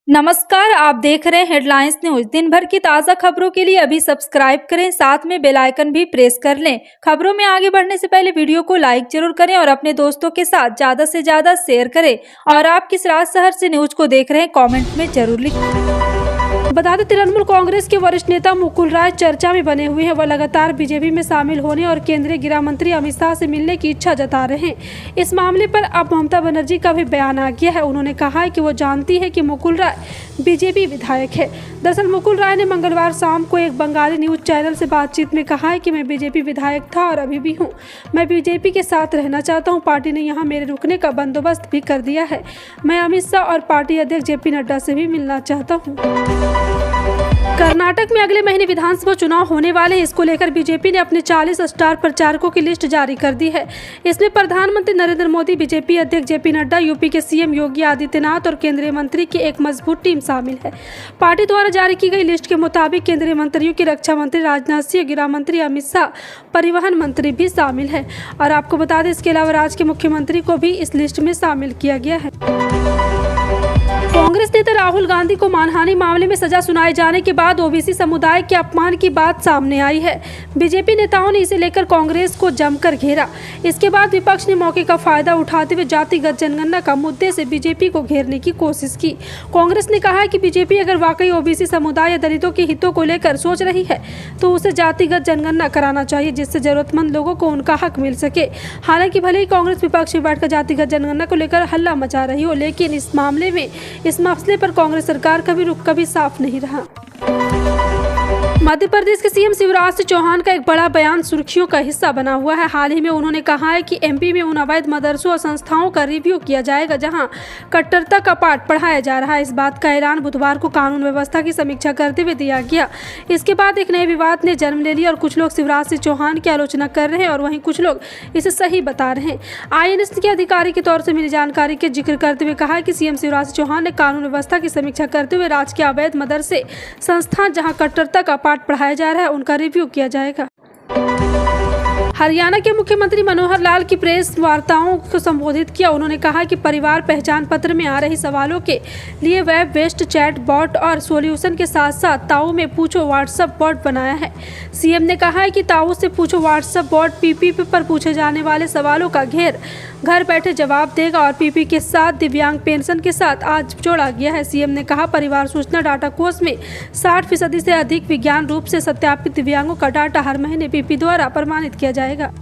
नमस्कार, आप देख रहे हैं हेडलाइंस न्यूज। दिन भर की ताज़ा खबरों के लिए अभी सब्सक्राइब करें, साथ में बेल आइकन भी प्रेस कर लें। खबरों में आगे बढ़ने से पहले वीडियो को लाइक जरूर करें और अपने दोस्तों के साथ ज़्यादा से ज़्यादा शेयर करें। और आप किस राज्य शहर से न्यूज को देख रहे हैं कमेंट में जरूर लिखें। बता दें, तृणमूल कांग्रेस के वरिष्ठ नेता मुकुल राय चर्चा में बने हुए हैं। वह लगातार बीजेपी में शामिल होने और केंद्रीय गृह मंत्री अमित शाह से मिलने की इच्छा जता रहे हैं। इस मामले पर अब ममता बनर्जी का भी बयान आ गया है। उन्होंने कहा है कि वो जानती है कि मुकुल राय बीजेपी विधायक है। दरअसल मुकुल राय ने मंगलवार शाम को एक बंगाली न्यूज चैनल से बातचीत में कहा है कि मैं बीजेपी विधायक था और अभी भी हूँ। मैं बीजेपी के साथ रहना चाहता हूँ। पार्टी ने यहाँ मेरे रुकने का बंदोबस्त भी कर दिया है। मैं अमित शाह और पार्टी अध्यक्ष जेपी नड्डा से भी मिलना चाहता हूँ। कर्नाटक में अगले महीने विधानसभा चुनाव होने वाले हैं। इसको लेकर बीजेपी ने अपने 40 स्टार प्रचारकों की लिस्ट जारी कर दी है। इसमें प्रधानमंत्री नरेंद्र मोदी, बीजेपी अध्यक्ष जेपी नड्डा, यूपी के सीएम योगी आदित्यनाथ और केंद्रीय मंत्री की एक मजबूत टीम शामिल है। पार्टी द्वारा जारी की गई लिस्ट के मुताबिक केंद्रीय मंत्रियों की रक्षा मंत्री राजनाथ सिंह, गृह मंत्री अमित शाह, परिवहन मंत्री भी शामिल है। और आपको बता दें, इसके अलावा राज्य के मुख्यमंत्री को भी इस लिस्ट में शामिल किया गया है। कांग्रेस नेता राहुल गांधी को मानहानि मामले में सजा सुनाए जाने के बाद ओबीसी समुदाय के अपमान की बात सामने आई है। बीजेपी नेताओं ने इसे लेकर कांग्रेस को जमकर घेरा। इसके बाद विपक्ष ने मौके का फायदा उठाते हुए जातिगत जनगणना का मुद्दे से बीजेपी को घेरने की कोशिश की। कांग्रेस ने कहा है कि बीजेपी अगर वाकई ओबीसी समुदाय या दलितों के हितों को लेकर सोच रही है तो उसे जातिगत जनगणना कराना चाहिए, जिससे जरूरतमंद लोगों को उनका हक मिल सके। हालांकि भले ही कांग्रेस विपक्ष में बैठकर जातिगत जनगणना को लेकर हल्ला मचा रही हो, लेकिन इस मसले पर कांग्रेस सरकार का भी रुख कभी साफ नहीं रहा। मध्य प्रदेश के सीएम शिवराज सिंह चौहान का एक बड़ा बयान सुर्खियों का हिस्सा बना हुआ है। हाल ही में उन्होंने कहा है कि एमपी में उन अवैध मदरसों और संस्थाओं का रिव्यू किया जाएगा जहां कट्टरता का पाठ पढ़ाया जा रहा है। इस बात का ऐलान बुधवार को कानून व्यवस्था की समीक्षा करते हुए दिया गया। इसके बाद एक नए विवाद ने जन्म ले लिया और कुछ लोग शिवराज सिंह चौहान की आलोचना कर रहे हैं और वहीं कुछ लोग इसे सही बता रहे हैं। आईएनएस के अधिकारी के तौर से मिली जानकारी के जिक्र करते हुए कहा कि सीएम शिवराज सिंह चौहान ने कानून व्यवस्था की समीक्षा करते हुए राज्य के अवैध मदरसे संस्थान जहां कट्टरता का पाठ पढ़ाया जा रहा है उनका रिव्यू किया जाएगा। हरियाणा के मुख्यमंत्री मनोहर लाल की प्रेस वार्ताओं को संबोधित किया। उन्होंने कहा कि परिवार पहचान पत्र में आ रही सवालों के लिए वेब बेस्ड चैट बॉट और सॉल्यूशन के साथ साथ ताऊ में पूछो व्हाट्सएप बॉट बनाया है। सीएम ने कहा है कि ताऊ से पूछो व्हाट्सएप बॉट पीपी पर पूछे जाने वाले सवालों का घर बैठे जवाब देगा और पीपी के साथ दिव्यांग पेंशन के साथ आज जोड़ा गया है। सीएम ने कहा, परिवार सूचना डाटा कोष में 60% से अधिक विज्ञान रूप से सत्यापित दिव्यांगों का डाटा हर महीने पीपी द्वारा प्रमाणित किया जाएगा।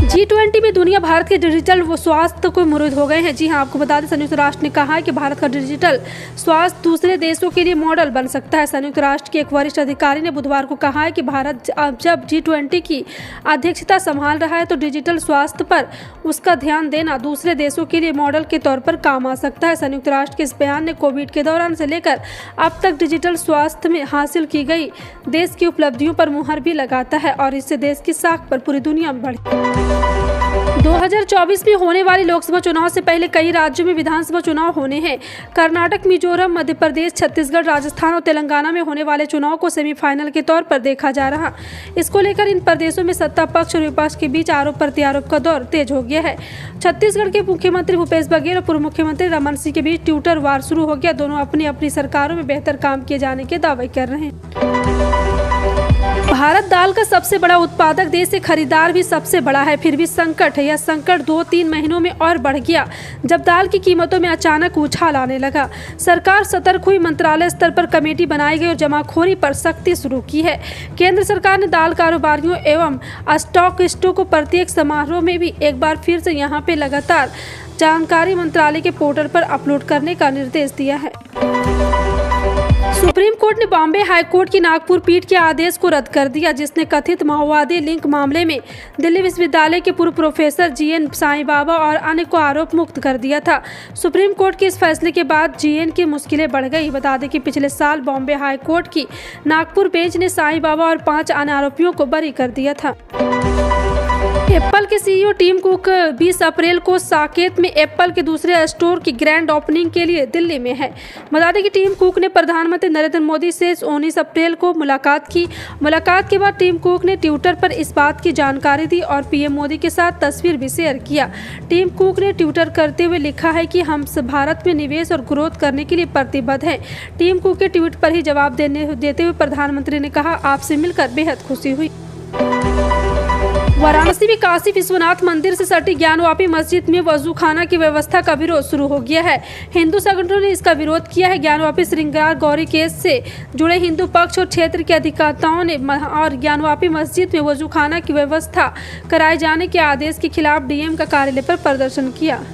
G20 में दुनिया भारत के डिजिटल स्वास्थ्य को मुरीद हो गए हैं। जी हां, आपको बता दें, संयुक्त राष्ट्र ने कहा है कि भारत का डिजिटल स्वास्थ्य दूसरे देशों के लिए मॉडल बन सकता है। संयुक्त राष्ट्र के एक वरिष्ठ अधिकारी ने बुधवार को कहा है कि भारत अब जब G20 की अध्यक्षता संभाल रहा है तो डिजिटल स्वास्थ्य पर उसका ध्यान देना दूसरे देशों के लिए मॉडल के तौर पर काम आ सकता है। संयुक्त राष्ट्र के इस बयान ने कोविड के दौरान से लेकर अब तक डिजिटल स्वास्थ्य में हासिल की गई देश की उपलब्धियों पर मुहर भी लगाता है और इससे देश की साख पर पूरी दुनिया में बढ़ी। 2024 में होने वाले लोकसभा चुनाव से पहले कई राज्यों में विधानसभा चुनाव होने हैं। कर्नाटक, मिजोरम, मध्य प्रदेश, छत्तीसगढ़, राजस्थान और तेलंगाना में होने वाले चुनाव को सेमीफाइनल के तौर पर देखा जा रहा। इसको लेकर इन प्रदेशों में सत्ता पक्ष और विपक्ष के बीच आरोप प्रत्यारोप का दौर तेज हो गया है। छत्तीसगढ़ के मुख्यमंत्री भूपेश बघेल और पूर्व मुख्यमंत्री रमन सिंह के बीच ट्विटर वार शुरू हो गया। दोनों अपनी अपनी सरकारों में बेहतर काम किए जाने के दावे कर रहे हैं। भारत दाल का सबसे बड़ा उत्पादक देश है, खरीदार भी सबसे बड़ा है। फिर भी संकट है। यह संकट 2-3 महीनों में और बढ़ गया जब दाल की कीमतों में अचानक उछाल आने लगा। सरकार सतर्क हुई, मंत्रालय स्तर पर कमेटी बनाई गई और जमाखोरी पर सख्ती शुरू की है। केंद्र सरकार ने दाल कारोबारियों एवं स्टॉकिस्टों को प्रत्येक समारोह में भी एक बार फिर से यहाँ पे लगातार जानकारी मंत्रालय के पोर्टल पर अपलोड करने का निर्देश दिया है। सुप्रीम कोर्ट ने बॉम्बे हाई कोर्ट की नागपुर पीठ के आदेश को रद्द कर दिया, जिसने कथित माओवादी लिंक मामले में दिल्ली विश्वविद्यालय के पूर्व प्रोफेसर जीएन साईं बाबा और अन्य को आरोप मुक्त कर दिया था। सुप्रीम कोर्ट के इस फैसले के बाद जीएन की मुश्किलें बढ़ गई। बता दें कि पिछले साल बॉम्बे हाई कोर्ट की नागपुर बेंच ने साईं बाबा और 5 अन्य आरोपियों को बरी कर दिया था। एप्पल के सीईओ टिम कुक 20 अप्रैल को साकेत में एप्पल के दूसरे स्टोर की ग्रैंड ओपनिंग के लिए दिल्ली में है। बता दें कि टिम कुक ने प्रधानमंत्री नरेंद्र मोदी से 19 अप्रैल को मुलाकात की। मुलाकात के बाद टिम कुक ने ट्विटर पर इस बात की जानकारी दी और पीएम मोदी के साथ तस्वीर भी शेयर किया। टिम कुक ने ट्विटर करते हुए लिखा है कि हम भारत में निवेश और ग्रोथ करने के लिए प्रतिबद्ध हैं। टिम कुक के ट्वीट पर ही जवाब देते हुए प्रधानमंत्री ने कहा, आपसे मिलकर बेहद खुशी हुई। वाराणसी में काशी विश्वनाथ मंदिर से सटी ज्ञानवापी मस्जिद में वजूखाना की व्यवस्था का विरोध शुरू हो गया है। हिंदू संगठनों ने इसका विरोध किया है। ज्ञानवापी श्रृंगार गौरी केस से जुड़े हिंदू पक्ष और क्षेत्र के अधिवक्ताओं ने और ज्ञानवापी मस्जिद में वजूखाना की व्यवस्था कराए जाने के आदेश के खिलाफ डीएम का कार्यालय पर प्रदर्शन किया।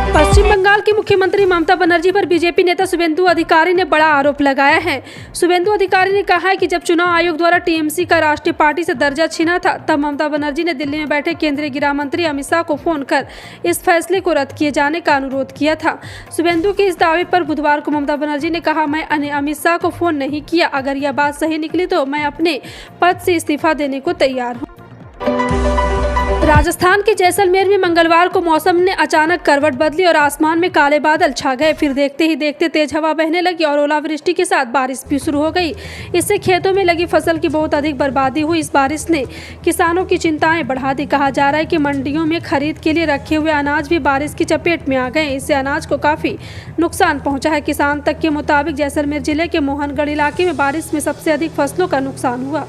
पश्चिम बंगाल की मुख्यमंत्री ममता बनर्जी पर बीजेपी नेता शुभेंदु अधिकारी ने बड़ा आरोप लगाया है। शुभेंदु अधिकारी ने कहा है कि जब चुनाव आयोग द्वारा टीएमसी का राष्ट्रीय पार्टी से दर्जा छीना था, तब ममता बनर्जी ने दिल्ली में बैठे केंद्रीय गृह मंत्री अमित शाह को फोन कर इस फैसले को रद्द किए जाने का अनुरोध किया था। शुभेंदु के इस दावे पर बुधवार को ममता बनर्जी ने कहा, मैं अमित शाह को फोन नहीं किया। अगर यह बात सही निकली तो मैं अपने पद से इस्तीफा देने को तैयार हूँ। राजस्थान के जैसलमेर में मंगलवार को मौसम ने अचानक करवट बदली और आसमान में काले बादल छा गए। फिर देखते ही देखते तेज हवा बहने लगी और ओलावृष्टि के साथ बारिश भी शुरू हो गई। इससे खेतों में लगी फसल की बहुत अधिक बर्बादी हुई। इस बारिश ने किसानों की चिंताएं बढ़ा दी। कहा जा रहा है कि मंडियों में खरीद के लिए रखे हुए अनाज भी बारिश की चपेट में आ गए। इससे अनाज को काफी नुकसान पहुंचा है। किसान तक के मुताबिक जैसलमेर जिले के मोहनगढ़ इलाके में बारिश में सबसे अधिक फसलों का नुकसान हुआ।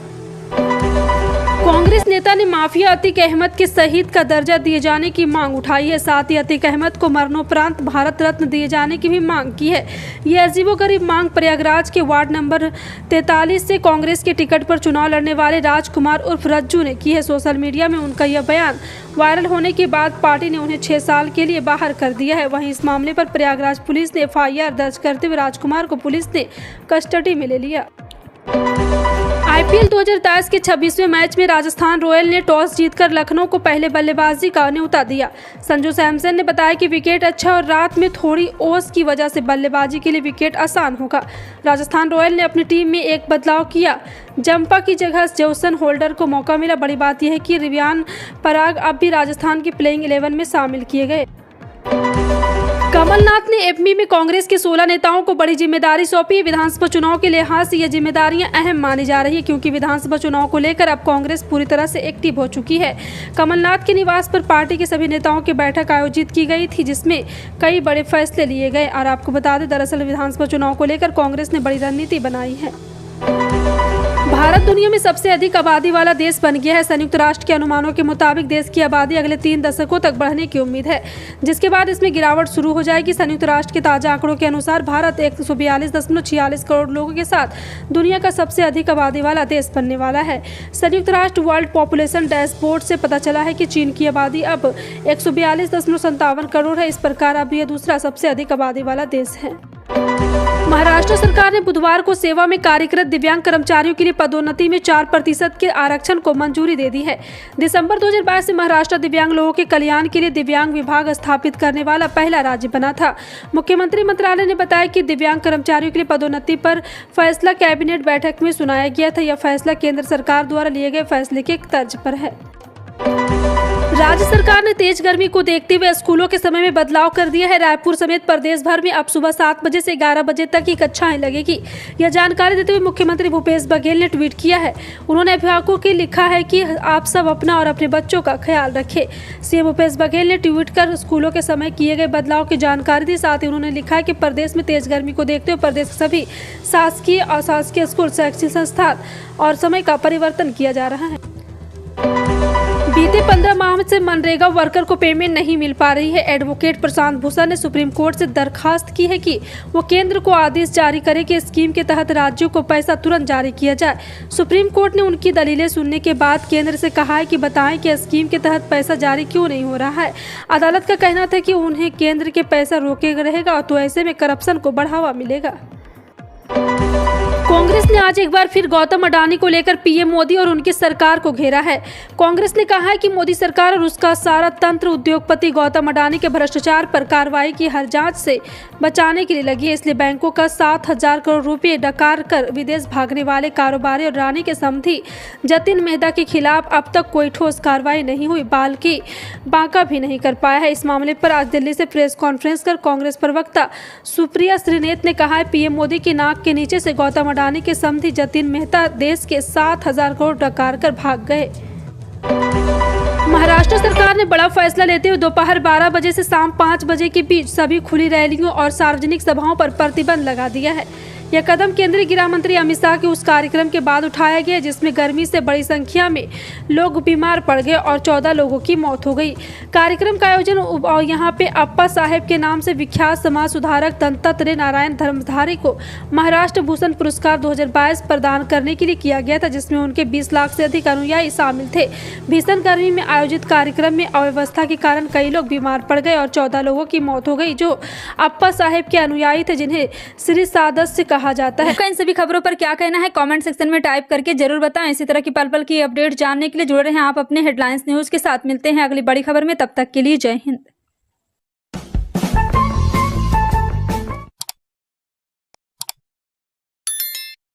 कांग्रेस नेता ने माफिया अतीक अहमद के शहीद का दर्जा दिए जाने की मांग उठाई है। साथ ही अतीक अहमद को मरणोपरांत भारत रत्न दिए जाने की भी मांग की है। ये अजीबोगरीब मांग प्रयागराज के वार्ड नंबर 43 से कांग्रेस के टिकट पर चुनाव लड़ने वाले राजकुमार उर्फ रज्जू ने की है। सोशल मीडिया में उनका यह बयान वायरल होने के बाद पार्टी ने उन्हें 6 साल के लिए बाहर कर दिया है। वहीं इस मामले पर प्रयागराज पुलिस ने FIR दर्ज करते हुए राजकुमार को पुलिस ने कस्टडी में ले लिया। IPL 2022 के 26वें मैच में राजस्थान रॉयल ने टॉस जीतकर लखनऊ को पहले बल्लेबाजी का न्योता दिया। संजू सैमसन ने बताया कि विकेट अच्छा और रात में थोड़ी ओस की वजह से बल्लेबाजी के लिए विकेट आसान होगा। राजस्थान रॉयल ने अपनी टीम में एक बदलाव किया। जंपा की जगह जेसन होल्डर को मौका मिला। बड़ी बात यह है कि रियान पराग अब भी राजस्थान की प्लेइंग 11 में शामिल किए गए। कमलनाथ ने एपी में कांग्रेस के 16 नेताओं को बड़ी जिम्मेदारी सौंपी है। विधानसभा चुनाव के लिहाज से ये जिम्मेदारियां अहम मानी जा रही है, क्योंकि विधानसभा चुनाव को लेकर अब कांग्रेस पूरी तरह से एक्टिव हो चुकी है। कमलनाथ के निवास पर पार्टी के सभी नेताओं की बैठक आयोजित की गई थी, जिसमें कई बड़े फैसले लिए गए। और आपको बता दें, दरअसल विधानसभा चुनाव को लेकर कांग्रेस ने बड़ी रणनीति बनाई है। भारत दुनिया में सबसे अधिक आबादी वाला देश बन गया है। संयुक्त राष्ट्र के अनुमानों के मुताबिक देश की आबादी अगले 3 दशकों तक बढ़ने की उम्मीद है, जिसके बाद इसमें गिरावट शुरू हो जाएगी। संयुक्त राष्ट्र के ताजा आंकड़ों के अनुसार भारत 142.46 करोड़ लोगों के साथ दुनिया का सबसे अधिक आबादी वाला देश बनने वाला है। संयुक्त राष्ट्र वर्ल्ड पॉपुलेशन डैशबोर्ड से पता चला है कि चीन की आबादी अब 142.57 करोड़ है। इस प्रकार अब यह दूसरा सबसे अधिक आबादी वाला देश है। महाराष्ट्र सरकार ने बुधवार को सेवा में कार्यरत दिव्यांग कर्मचारियों के लिए पदोन्नति में 4% के आरक्षण को मंजूरी दे दी है। दिसंबर 2022 से महाराष्ट्र दिव्यांग लोगों के कल्याण के लिए दिव्यांग विभाग स्थापित करने वाला पहला राज्य बना था। मुख्यमंत्री मंत्रालय ने बताया कि दिव्यांग कर्मचारियों के लिए पदोन्नति पर फैसला कैबिनेट बैठक में सुनाया गया था। यह फैसला केंद्र सरकार द्वारा लिए गए फैसले के तर्ज पर है। राज्य सरकार ने तेज गर्मी को देखते हुए स्कूलों के समय में बदलाव कर दिया है। रायपुर समेत प्रदेश भर में अब सुबह 7 बजे से 11 बजे तक की कक्षाएं लगेगी। यह जानकारी देते हुए मुख्यमंत्री भूपेश बघेल ने ट्वीट किया है। उन्होंने अभिभावकों को लिखा है कि आप सब अपना और अपने बच्चों का ख्याल रखें। सीएम भूपेश बघेल ने ट्वीट कर स्कूलों के समय किए गए बदलाव की जानकारी दी। साथ ही उन्होंने लिखा है कि प्रदेश में तेज गर्मी को देखते हुए प्रदेश के सभी शासकीय और अशासकीय स्कूल, शैक्षिक संस्थान और समय का परिवर्तन किया जा रहा है। बीते 15 माह से मनरेगा वर्कर को पेमेंट नहीं मिल पा रही है। एडवोकेट प्रशांत भूषण ने सुप्रीम कोर्ट से दरखास्त की है कि वो केंद्र को आदेश जारी करे कि स्कीम के तहत राज्यों को पैसा तुरंत जारी किया जाए। सुप्रीम कोर्ट ने उनकी दलीलें सुनने के बाद केंद्र से कहा है कि बताएं कि स्कीम के तहत पैसा जारी क्यों नहीं हो रहा है। अदालत का कहना था कि उन्हें केंद्र के पैसा रोके रहेगा तो ऐसे में करप्शन को बढ़ावा मिलेगा। कांग्रेस ने आज एक बार फिर गौतम अडानी को लेकर पीएम मोदी और उनकी सरकार को घेरा है। कांग्रेस ने कहा है कि मोदी सरकार और उसका सारा तंत्र उद्योगपति गौतम अडानी के भ्रष्टाचार पर कार्रवाई की हर जांच से बचाने के लिए लगी है। इसलिए बैंकों का 7,000 करोड़ रुपए डकार कर विदेश भागने वाले कारोबारी और अडानी के समधी जतिन मेहता के खिलाफ अब तक कोई ठोस कार्रवाई नहीं हुई, बल्कि बांका भी नहीं कर पाया है। इस मामले पर आज दिल्ली से प्रेस कॉन्फ्रेंस कर कांग्रेस प्रवक्ता सुप्रिया श्रीनेत ने कहा है, पीएम मोदी की नाक के नीचे से गौतम अडानी के समधी जतिन मेहता देश के 7,000 करोड़ डकार कर भाग गए। महाराष्ट्र सरकार ने बड़ा फैसला लेते हुए दोपहर 12 बजे से शाम 5 बजे के बीच सभी खुली रैलियों और सार्वजनिक सभाओं पर प्रतिबंध लगा दिया है। यह कदम केंद्रीय गृह मंत्री अमित शाह के उस कार्यक्रम के बाद उठाया गया जिसमें गर्मी से बड़ी संख्या में लोग बीमार पड़ गए और 14 लोगों की मौत हो गई। कार्यक्रम का आयोजन यहां पे अप्पा साहेब के नाम से विख्यात समाज सुधारक दत्तात्रेय नारायण धर्मधारी को महाराष्ट्र भूषण पुरस्कार 2022 प्रदान करने के लिए किया गया था, जिसमें उनके 20 लाख से अधिक अनुयायी शामिल थे। भीषण गर्मी में आयोजित कार्यक्रम में अव्यवस्था के कारण कई लोग बीमार पड़ गए और 14 लोगों की मौत हो गई, जो अप्पा साहेब के अनुयायी थे, जिन्हें श्री सदस्य कहा जाता है। आपका इन सभी खबरों पर क्या कहना है कमेंट सेक्शन में टाइप करके जरूर बताएं। इसी तरह की पल पल की अपडेट जानने के लिए जुड़े रहें आप अपने हेडलाइंस न्यूज के साथ। मिलते हैं अगली बड़ी खबर में, तब तक के लिए जय हिंद।